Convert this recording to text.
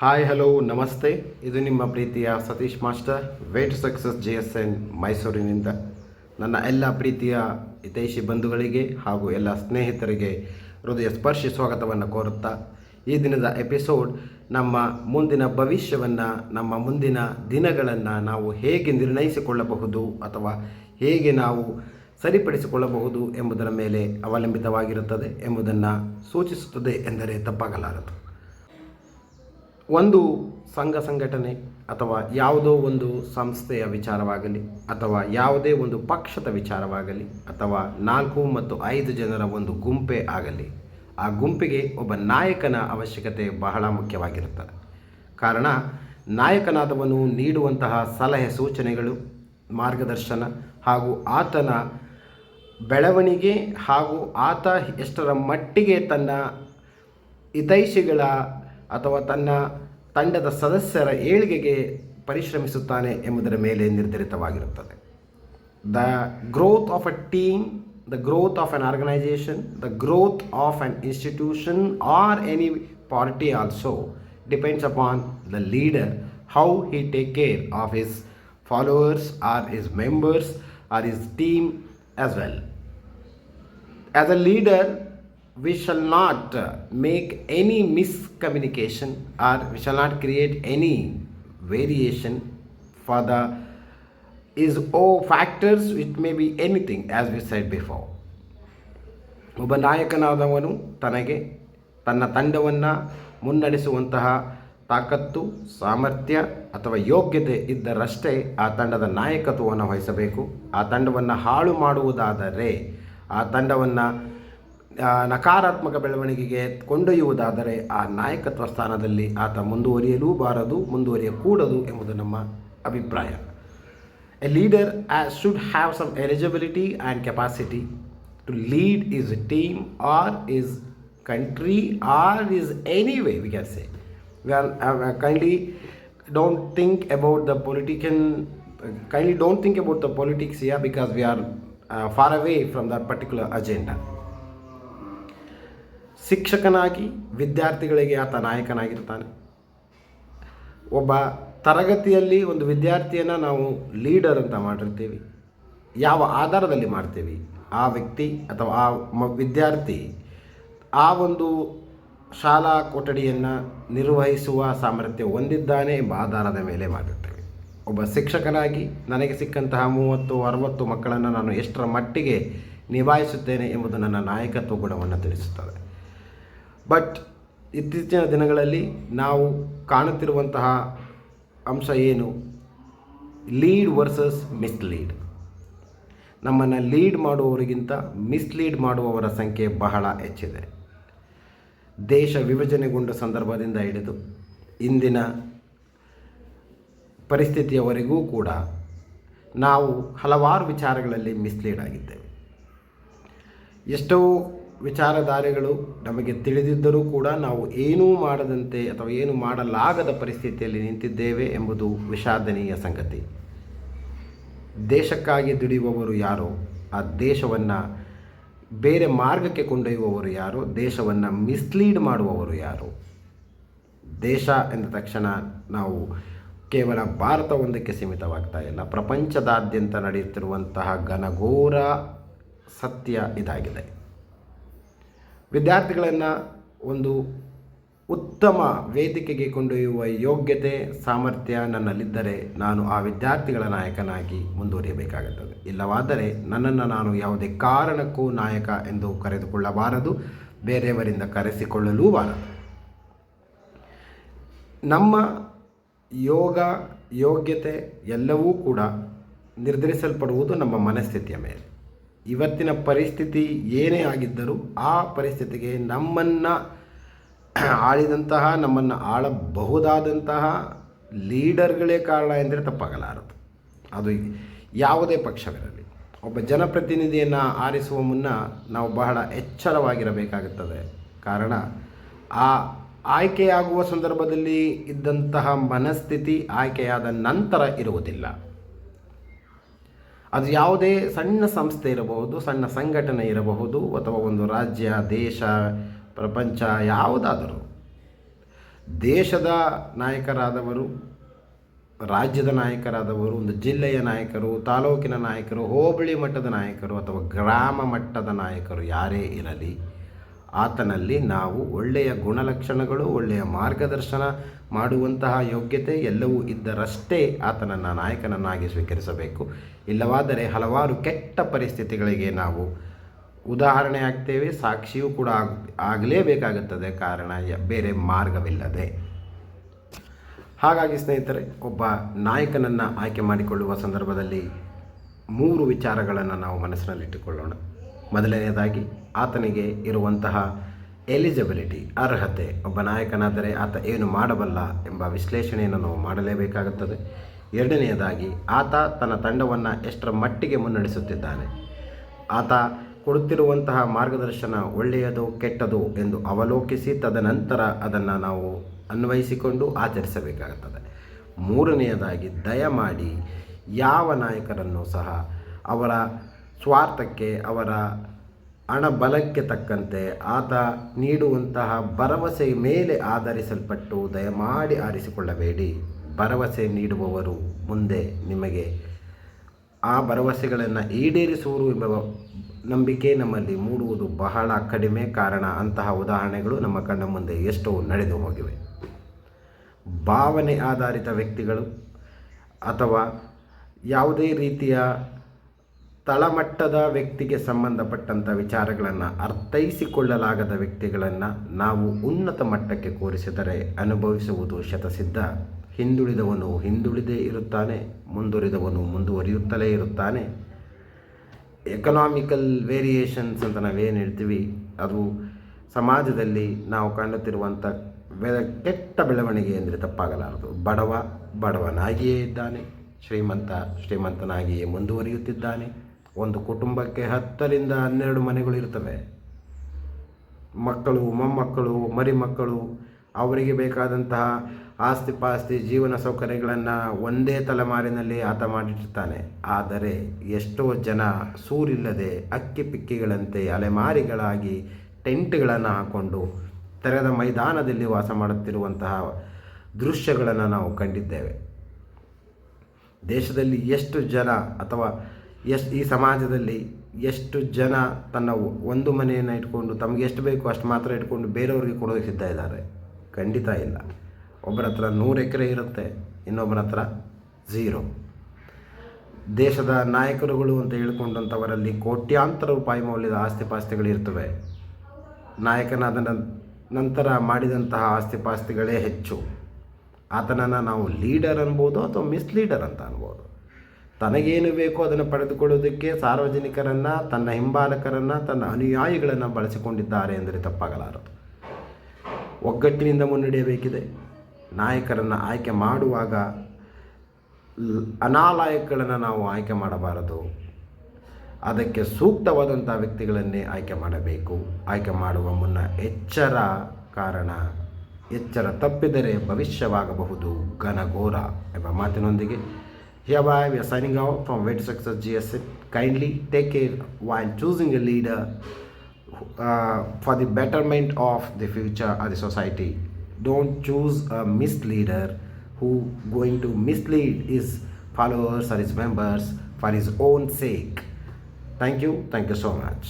Hi hello ನಮಸ್ತೆ. ಇದು ನಿಮ್ಮ ಪ್ರೀತಿಯ Satish master way to success JSN ಮೈಸೂರಿನಿಂದ. ನನ್ನ ಎಲ್ಲ ಪ್ರೀತಿಯ ಹಿತೈಷಿ ಬಂಧುಗಳಿಗೆ ಹಾಗೂ ಎಲ್ಲ ಸ್ನೇಹಿತರಿಗೆ ಹೃದಯ ಸ್ಪರ್ಶಿ ಸ್ವಾಗತವನ್ನು ಕೋರುತ್ತಾ, ಈ ದಿನದ ಎಪಿಸೋಡ್ ನಮ್ಮ ಮುಂದಿನ ಭವಿಷ್ಯವನ್ನು, ನಮ್ಮ ಮುಂದಿನ ದಿನಗಳನ್ನು ನಾವು ಹೇಗೆ ನಿರ್ಣಯಿಸಿಕೊಳ್ಳಬಹುದು ಅಥವಾ ಹೇಗೆ ನಾವು ಸರಿಪಡಿಸಿಕೊಳ್ಳಬಹುದು ಎಂಬುದರ ಮೇಲೆ ಅವಲಂಬಿತವಾಗಿರುತ್ತದೆ ಎಂಬುದನ್ನು ಸೂಚಿಸುತ್ತದೆ ಎಂದರೆ ತಪ್ಪಾಗಲಾರದು. ಒಂದು ಸಂಘ ಸಂಘಟನೆ ಅಥವಾ ಯಾವುದೋ ಒಂದು ಸಂಸ್ಥೆಯ ವಿಚಾರವಾಗಲಿ ಅಥವಾ ಯಾವುದೇ ಒಂದು ಪಕ್ಷದ ವಿಚಾರವಾಗಲಿ ಅಥವಾ 4 ಮತ್ತು 5 ಜನರ ಒಂದು ಗುಂಪೇ ಆಗಲಿ, ಆ ಗುಂಪಿಗೆ ಒಬ್ಬ ನಾಯಕನ ಅವಶ್ಯಕತೆ ಬಹಳ ಮುಖ್ಯವಾಗಿರುತ್ತದೆ. ಕಾರಣ, ನಾಯಕನಾದವನು ನೀಡುವಂತಹ ಸಲಹೆ ಸೂಚನೆಗಳು, ಮಾರ್ಗದರ್ಶನ ಹಾಗೂ ಆತನ ಬೆಳವಣಿಗೆ ಹಾಗೂ ಆತ ಎಷ್ಟರ ಮಟ್ಟಿಗೆ ತನ್ನ ಹಿತೈಷಿಗಳ ಅಥವಾ ತನ್ನ ತಂಡದ ಸದಸ್ಯರ ಏಳಿಗೆಗೆ ಪರಿಶ್ರಮಿಸುತ್ತಾನೆ ಎಂಬುದರ ಮೇಲೆ ನಿರ್ಧರಿತವಾಗಿರುತ್ತದೆ. The growth of a team, the growth of an organisation, the growth of an institution or any party also depends upon the leader, how he take care of his followers or his members or his team as well. As a leader, we shall not make any miscommunication or we shall not create any variation for the is all factors, which may be anything as we said before. ಒಬ್ಬ ನಾಯಕನಾದವನು ತನಗೆ ತನ್ನ ತಂಡವನ್ನು ಮುನ್ನಡೆಸುವಂತಹ ತಾಕತ್ತು, ಸಾಮರ್ಥ್ಯ ಅಥವಾ ಯೋಗ್ಯತೆ ಇದ್ದರಷ್ಟೇ ಆ ತಂಡದ ನಾಯಕತ್ವವನ್ನು ವಹಿಸಬೇಕು. ಆ ತಂಡವನ್ನು ಹಾಳು ಮಾಡುವುದಾದರೆ, ಆ ತಂಡವನ್ನು ನಕಾರಾತ್ಮಕ ಬೆಳವಣಿಗೆಗೆ ಕೊಂಡೊಯ್ಯುವುದಾದರೆ ಆ ನಾಯಕತ್ವ ಸ್ಥಾನದಲ್ಲಿ ಆತ ಮುಂದುವರಿಯಕೂಡದು ಎಂಬುದು ನಮ್ಮ ಅಭಿಪ್ರಾಯ. A leader should have some eligibility and capacity to lead his team or his country or his any way, we can say. We are kindly don't think about the politics here, because we are far away from that particular agenda. ಶಿಕ್ಷಕನಾಗಿ ವಿದ್ಯಾರ್ಥಿಗಳಿಗೆ ಆತ ನಾಯಕನಾಗಿರ್ತಾನೆ. ಒಬ್ಬ ತರಗತಿಯಲ್ಲಿ ಒಂದು ವಿದ್ಯಾರ್ಥಿಯನ್ನು ನಾವು leader ಅಂತ ಮಾಡಿರ್ತೀವಿ. ಯಾವ ಆಧಾರದಲ್ಲಿ ಮಾಡ್ತೀವಿ? ಆ ವ್ಯಕ್ತಿ ಅಥವಾ ಆ ವಿದ್ಯಾರ್ಥಿ ಆ ಒಂದು ಶಾಲಾ ಕೊಠಡಿಯನ್ನು ನಿರ್ವಹಿಸುವ ಸಾಮರ್ಥ್ಯ ಹೊಂದಿದ್ದಾನೆ ಎಂಬ ಆಧಾರದ ಮೇಲೆ ಮಾಡಿರ್ತೇವೆ. ಒಬ್ಬ ಶಿಕ್ಷಕನಾಗಿ ನನಗೆ ಸಿಕ್ಕಂತಹ 30-60 ಮಕ್ಕಳನ್ನು ನಾನು ಎಷ್ಟರ ಮಟ್ಟಿಗೆ ನಿಭಾಯಿಸುತ್ತೇನೆ ಎಂಬುದು ನನ್ನ ನಾಯಕತ್ವ ಗುಣವನ್ನು ತಿಳಿಸುತ್ತದೆ. ಬಟ್ ಇತ್ತೀಚಿನ ದಿನಗಳಲ್ಲಿ ನಾವು ಕಾಣುತ್ತಿರುವಂತಹ ಅಂಶ ಏನು? Lead versus mislead. ನಮ್ಮನ್ನು ಲೀಡ್ ಮಾಡುವವರಿಗಿಂತ ಮಿಸ್ಲೀಡ್ ಮಾಡುವವರ ಸಂಖ್ಯೆ ಬಹಳ ಹೆಚ್ಚಿದೆ. ದೇಶ ವಿಭಜನೆಗೊಂಡ ಸಂದರ್ಭದಿಂದ ಹಿಡಿದು ಇಂದಿನ ಪರಿಸ್ಥಿತಿಯವರೆಗೂ ಕೂಡ ನಾವು ಹಲವಾರು ವಿಚಾರಗಳಲ್ಲಿ ಮಿಸ್ಲೀಡ್ ಆಗಿದ್ದೇವೆ. ಎಷ್ಟೋ ವಿಚಾರಧಾರೆಗಳು ನಮಗೆ ತಿಳಿದಿದ್ದರೂ ಕೂಡ ನಾವು ಏನೂ ಮಾಡದಂತೆ ಅಥವಾ ಏನು ಮಾಡಲಾಗದ ಪರಿಸ್ಥಿತಿಯಲ್ಲಿ ನಿಂತಿದ್ದೇವೆ ಎಂಬುದು ವಿಷಾದನೀಯ ಸಂಗತಿ. ದೇಶಕ್ಕಾಗಿ ದುಡಿಯುವವರು ಯಾರೋ, ಆ ದೇಶವನ್ನು ಬೇರೆ ಮಾರ್ಗಕ್ಕೆ ಕೊಂಡೊಯ್ಯುವವರು ಯಾರೋ, ದೇಶವನ್ನು ಮಿಸ್ಲೀಡ್ ಮಾಡುವವರು ಯಾರೋ. ದೇಶ ಎಂದ ತಕ್ಷಣ ನಾವು ಕೇವಲ ಭಾರತ ಒಂದಕ್ಕೆ ಸೀಮಿತವಾಗ್ತಾ ಇಲ್ಲ, ಪ್ರಪಂಚದಾದ್ಯಂತ ನಡೆಯುತ್ತಿರುವಂತಹ ಘನಘೋರ ಸತ್ಯ ಇದಾಗಿದೆ. ವಿದ್ಯಾರ್ಥಿಗಳನ್ನು ಒಂದು ಉತ್ತಮ ವೇದಿಕೆಗೆ ಕೊಂಡೊಯ್ಯುವ ಯೋಗ್ಯತೆ, ಸಾಮರ್ಥ್ಯ ನನ್ನಲ್ಲಿದ್ದರೆ ನಾನು ಆ ವಿದ್ಯಾರ್ಥಿಗಳ ನಾಯಕನಾಗಿ ಮುಂದುವರಿಯಬೇಕಾಗುತ್ತದೆ. ಇಲ್ಲವಾದರೆ ನನ್ನನ್ನು ನಾನು ಯಾವುದೇ ಕಾರಣಕ್ಕೂ ನಾಯಕ ಎಂದು ಕರೆದುಕೊಳ್ಳಬಾರದು, ಬೇರೆಯವರಿಂದ ಕರೆಸಿಕೊಳ್ಳಲೂಬಾರದು. ನಮ್ಮ ಯೋಗ್ಯತೆ ಎಲ್ಲವೂ ಕೂಡ ನಿರ್ಧರಿಸಲ್ಪಡುವುದು ನಮ್ಮ ಮನಸ್ಥಿತಿಯ ಮೇಲೆ. ಇವತ್ತಿನ ಪರಿಸ್ಥಿತಿ ಏನೇ ಆಗಿದ್ದರೂ ಆ ಪರಿಸ್ಥಿತಿಗೆ ನಮ್ಮನ್ನು ಆಳಿದಂತಹ, ನಮ್ಮನ್ನು ಆಳಬಹುದಾದಂತಹ ಲೀಡರ್ಗಳೇ ಕಾರಣ ಎಂದರೆ ತಪ್ಪಾಗಲಾರದು. ಅದು ಯಾವುದೇ ಪಕ್ಷವಿರಲಿ. ಒಬ್ಬ ಜನಪ್ರತಿನಿಧಿಯನ್ನು ಆರಿಸುವ ಮುನ್ನ ನಾವು ಬಹಳ ಎಚ್ಚರವಾಗಿರಬೇಕಾಗುತ್ತದೆ. ಕಾರಣ, ಆ ಆಯ್ಕೆಯಾಗುವ ಸಂದರ್ಭದಲ್ಲಿ ಇದ್ದಂತಹ ಮನಸ್ಥಿತಿ ಆಯ್ಕೆಯಾದ ನಂತರ ಇರುವುದಿಲ್ಲ. ಅದು ಯಾವುದೇ ಸಣ್ಣ ಸಂಸ್ಥೆ ಇರಬಹುದು, ಸಣ್ಣ ಸಂಘಟನೆ ಇರಬಹುದು, ಅಥವಾ ಒಂದು ರಾಜ್ಯ, ದೇಶ, ಪ್ರಪಂಚ ಯಾವುದಾದರೂ ದೇಶದ ನಾಯಕರಾದವರು, ರಾಜ್ಯದ ನಾಯಕರಾದವರು, ಒಂದು ಜಿಲ್ಲೆಯ ನಾಯಕರು, ತಾಲೂಕಿನ ನಾಯಕರು, ಹೋಬಳಿ ಮಟ್ಟದ ನಾಯಕರು ಅಥವಾ ಗ್ರಾಮ ಮಟ್ಟದ ನಾಯಕರು ಯಾರೇ ಇರಲಿ, ಆತನಲ್ಲಿ ನಾವು ಒಳ್ಳೆಯ ಗುಣಲಕ್ಷಣಗಳು, ಒಳ್ಳೆಯ ಮಾರ್ಗದರ್ಶನ ಮಾಡುವಂತಹ ಯೋಗ್ಯತೆ ಎಲ್ಲವೂ ಇದ್ದರಷ್ಟೇ ಆತನನ್ನು ನಾಯಕನನ್ನಾಗಿ ಸ್ವೀಕರಿಸಬೇಕು. ಇಲ್ಲವಾದರೆ ಹಲವಾರು ಕೆಟ್ಟ ಪರಿಸ್ಥಿತಿಗಳಿಗೆ ನಾವು ಉದಾಹರಣೆ ಆಗ್ತೇವೆ, ಸಾಕ್ಷಿಯೂ ಕೂಡ ಆಗಲೇಬೇಕಾಗುತ್ತದೆ, ಕಾರಣ ಬೇರೆ ಮಾರ್ಗವಿಲ್ಲದೆ. ಹಾಗಾಗಿ ಸ್ನೇಹಿತರೆ, ಒಬ್ಬ ನಾಯಕನನ್ನು ಆಯ್ಕೆ ಮಾಡಿಕೊಳ್ಳುವ ಸಂದರ್ಭದಲ್ಲಿ 3 ವಿಚಾರಗಳನ್ನು ನಾವು ಮನಸ್ಸಿನಲ್ಲಿಟ್ಟುಕೊಳ್ಳೋಣ. ಮೊದಲನೆಯದಾಗಿ ಆತನಿಗೆ ಇರುವಂತಹ ಎಲಿಜಿಬಿಲಿಟಿ, ಅರ್ಹತೆ. ಒಬ್ಬ ನಾಯಕನಾದರೆ ಆತ ಏನು ಮಾಡಬಲ್ಲ ಎಂಬ ವಿಶ್ಲೇಷಣೆಯನ್ನು ನಾವು ಮಾಡಲೇಬೇಕಾಗುತ್ತದೆ. ಎರಡನೆಯದಾಗಿ ಆತ ತನ್ನ ತಂಡವನ್ನು ಎಷ್ಟರ ಮಟ್ಟಿಗೆ ಮುನ್ನಡೆಸುತ್ತಿದ್ದಾನೆ, ಆತ ಕೊಡುತ್ತಿರುವಂತಹ ಮಾರ್ಗದರ್ಶನ ಒಳ್ಳೆಯದು ಕೆಟ್ಟದು ಎಂದು ಅವಲೋಕಿಸಿ ತದನಂತರ ಅದನ್ನು ನಾವು ಅನ್ವಯಿಸಿಕೊಂಡು ಆಚರಿಸಬೇಕಾಗುತ್ತದೆ. ಮೂರನೆಯದಾಗಿ ದಯಮಾಡಿ ಯಾವ ನಾಯಕರನ್ನು ಸಹ ಅವರ ಸ್ವಾರ್ಥಕ್ಕೆ, ಅವರ ಹಣಬಲಕ್ಕೆ ತಕ್ಕಂತೆ ಆತ ನೀಡುವಂತಹ ಭರವಸೆಯ ಮೇಲೆ ಆಧರಿಸಲ್ಪಟ್ಟು ದಯಮಾಡಿ ಆರಿಸಿಕೊಳ್ಳಬೇಡಿ. ಭರವಸೆ ನೀಡುವವರು ಮುಂದೆ ನಿಮಗೆ ಆ ಭರವಸೆಗಳನ್ನು ಈಡೇರಿಸುವರು ಎಂಬ ನಂಬಿಕೆ ನಮ್ಮಲ್ಲಿ ಮೂಡುವುದು ಬಹಳ ಕಡಿಮೆ. ಕಾರಣ ಅಂತಹ ಉದಾಹರಣೆಗಳು ನಮ್ಮ ಕಣ್ಣ ಮುಂದೆ ಎಷ್ಟೋ ನಡೆದು ಹೋಗಿವೆ. ಭಾವನೆ ಆಧಾರಿತ ವ್ಯಕ್ತಿಗಳು ಅಥವಾ ಯಾವುದೇ ರೀತಿಯ ತಳಮಟ್ಟದ ವ್ಯಕ್ತಿಗೆ ಸಂಬಂಧಪಟ್ಟಂಥ ವಿಚಾರಗಳನ್ನು ಅರ್ಥೈಸಿಕೊಳ್ಳಲಾಗದ ವ್ಯಕ್ತಿಗಳನ್ನು ನಾವು ಉನ್ನತ ಮಟ್ಟಕ್ಕೆ ಕೂರಿಸಿದರೆ ಅನುಭವಿಸುವುದು ಶತಸಿದ್ಧ. ಹಿಂದುಳಿದವನು ಹಿಂದುಳಿದೇ ಇರುತ್ತಾನೆ, ಮುಂದುವರಿದವನು ಮುಂದುವರಿಯುತ್ತಲೇ ಇರುತ್ತಾನೆ. ಎಕನಾಮಿಕಲ್ ವೇರಿಯೇಷನ್ಸ್ ಅಂತ ನಾವೇನು ಹೇಳ್ತೀವಿ, ಅದು ಸಮಾಜದಲ್ಲಿ ನಾವು ಕಾಣುತ್ತಿರುವಂಥ ಕೆಟ್ಟ ಬೆಳವಣಿಗೆ ಅಂದರೆ ತಪ್ಪಾಗಲಾರದು. ಬಡವ ಬಡವನಾಗಿಯೇ ಇದ್ದಾನೆ, ಶ್ರೀಮಂತ ಶ್ರೀಮಂತನಾಗಿಯೇ ಮುಂದುವರಿಯುತ್ತಿದ್ದಾನೆ. ಒಂದು ಕುಟುಂಬಕ್ಕೆ 10ರಿಂದ 12 ಮನೆಗಳು ಇರ್ತವೆ. ಮಕ್ಕಳು, ಮೊಮ್ಮಕ್ಕಳು, ಮರಿಮಕ್ಕಳು, ಅವರಿಗೆ ಬೇಕಾದಂತಹ ಆಸ್ತಿ ಪಾಸ್ತಿ, ಜೀವನ ಸೌಕರ್ಯಗಳನ್ನು ಒಂದೇ ತಲೆಮಾರಿನಲ್ಲಿ ಆತ ಮಾಡಿಟ್ಟಿರ್ತಾನೆ. ಆದರೆ ಎಷ್ಟೋ ಜನ ಸೂರಿಲ್ಲದೆ ಅಕ್ಕಿ ಪಿಕ್ಕಿಗಳಂತೆ ಅಲೆಮಾರಿಗಳಾಗಿ ಟೆಂಟ್ಗಳನ್ನು ಹಾಕ್ಕೊಂಡು ತೆರೆದ ಮೈದಾನದಲ್ಲಿ ವಾಸ ಮಾಡುತ್ತಿರುವಂತಹ ದೃಶ್ಯಗಳನ್ನು ನಾವು ಕಂಡಿದ್ದೇವೆ. ದೇಶದಲ್ಲಿ ಎಷ್ಟು ಜನ ಅಥವಾ ಈ ಸಮಾಜದಲ್ಲಿ ಎಷ್ಟು ಜನ ತನ್ನ ಒಂದು ಮನೆಯನ್ನು ಇಟ್ಕೊಂಡು ತಮಗೆ ಎಷ್ಟು ಬೇಕು ಅಷ್ಟು ಮಾತ್ರ ಇಟ್ಕೊಂಡು ಬೇರೆಯವ್ರಿಗೆ ಕೊಡೋದಕ್ಕೆ ಸಿದ್ಧ ಇದ್ದಾರೆ? ಖಂಡಿತ ಇಲ್ಲ. ಒಬ್ಬರ ಹತ್ರ 100 ಎಕರೆ ಇರುತ್ತೆ, ಇನ್ನೊಬ್ಬರ ಹತ್ರ 0. ದೇಶದ ನಾಯಕರುಗಳು ಅಂತ ಹೇಳ್ಕೊಂಡಂಥವರಲ್ಲಿ ಕೋಟ್ಯಾಂತರ ರೂಪಾಯಿ ಮೌಲ್ಯದ ಆಸ್ತಿಪಾಸ್ತಿಗಳಿರ್ತವೆ. ನಾಯಕನಾದ ನಂತರ ಮಾಡಿದಂತಹ ಆಸ್ತಿಪಾಸ್ತಿಗಳೇ ಹೆಚ್ಚು. ಆತನನ್ನು ನಾವು ಲೀಡರ್ ಅನ್ಬೋದು ಅಥವಾ ಮಿಸ್ಲೀಡರ್ ಅಂತ ಅನ್ಬೋದು. ತನಗೇನು ಬೇಕೋ ಅದನ್ನು ಪಡೆದುಕೊಳ್ಳೋದಕ್ಕೆ ಸಾರ್ವಜನಿಕರನ್ನು, ತನ್ನ ಹಿಂಬಾಲಕರನ್ನು, ತನ್ನ ಅನುಯಾಯಿಗಳನ್ನು ಬಳಸಿಕೊಂಡಿದ್ದಾರೆ ಎಂದರೆ ತಪ್ಪಾಗಲಾರದು. ಒಗ್ಗಟ್ಟಿನಿಂದ ಮುನ್ನಡೆಯಬೇಕಿದೆ. ನಾಯಕರನ್ನು ಆಯ್ಕೆ ಮಾಡುವಾಗ ಅನಾಲಾಯಕಗಳನ್ನು ನಾವು ಆಯ್ಕೆ ಮಾಡಬಾರದು. ಅದಕ್ಕೆ ಸೂಕ್ತವಾದಂಥ ವ್ಯಕ್ತಿಗಳನ್ನೇ ಆಯ್ಕೆ ಮಾಡಬೇಕು. ಆಯ್ಕೆ ಮಾಡುವ ಮುನ್ನ ಎಚ್ಚರ. ಕಾರಣ ಎಚ್ಚರ ತಪ್ಪಿದರೆ ಭವಿಷ್ಯವಾಗಬಹುದು ಘನಘೋರ ಎಂಬ ಮಾತಿನೊಂದಿಗೆ hereby we are signing out from Way to Success GSN. Kindly take care while choosing a leader for the betterment of the future of the society. Don't choose a misleader who going to mislead his followers or his members for his own sake. Thank you so much.